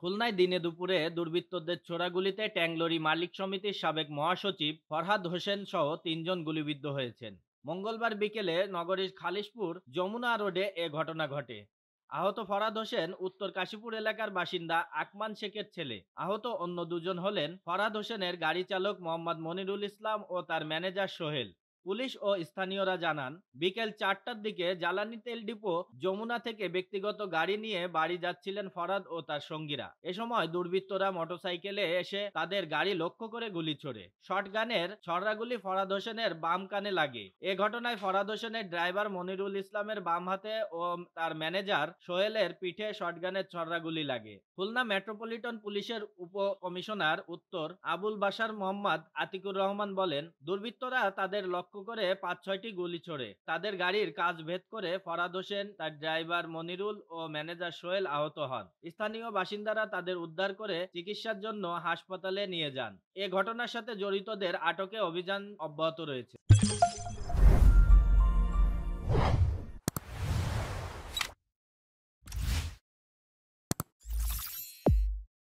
খুলনায় দিনে দুপুরে দুর্বৃত্তদের ছোড়া গুলিতে ট্যাংলরি মালিক সমিতির সাবেক মহাসচিব ফরহাদ হোসেন সহ ৩ জন গুলিবিদ্ধ হয়েছেন। মঙ্গলবার বিকেলে নগরীর খালিশপুর যমুনা রোডে এ ঘটনা ঘটে। আহত ফরহাদ হোসেন উত্তর কাশীপুর এলাকার বাসিন্দা আকমান শেখের ছেলে। আহত অন্য দুজন হলেন ফরহাদ হোসেনের গাড়ি চালক মোহাম্মদ মনিরুল ইসলাম ও তার ম্যানেজার সোহেল। পুলিশ ও স্থানীয়রা জানান, বিকেল ৪টার দিকে জ্বালানি তেল ডিপো যমুনা থেকে ব্যক্তিগত গাড়ি নিয়ে বাড়ি যাচ্ছিলেন ফরহাদ ও তার সঙ্গীরা। এ সময় দুর্বৃত্তরা মোটরসাইকেলে এসে তাদের গাড়ি লক্ষ্য করে গুলি ছোড়ে। শটগানের ছড়াগুলি ফরহাদ হোসেনের বাম কানে লাগে। এ ঘটনায় ফরহাদ হোসেনের ড্রাইভার মনিরুল ইসলামের বাম হাতে ও তার ম্যানেজার সোহেলের পিঠে শটগানের ছড়াগুলি লাগে। খুলনা মেট্রোপলিটন পুলিশের উপ কমিশনার উত্তর আবুল বাশার মোহাম্মদ আতিকুর রহমান বলেন, দুর্বৃত্তরা তাদের লক্ষ্য করে ৫-৬টি গুলি ছোড়ে। তাদের গাড়ির কাচ ভেদ করে ফরহাদ হোসেন, তার ড্রাইভার মনিরুল ও ম্যানেজার সোহেল আহত হন। স্থানীয় বাসিন্দারা তাদের উদ্ধার করে চিকিৎসার জন্য হাসপাতালে নিয়ে যান। এ ঘটনার সাথে জড়িতদের আটকে অভিযান অব্যাহত রয়েছে।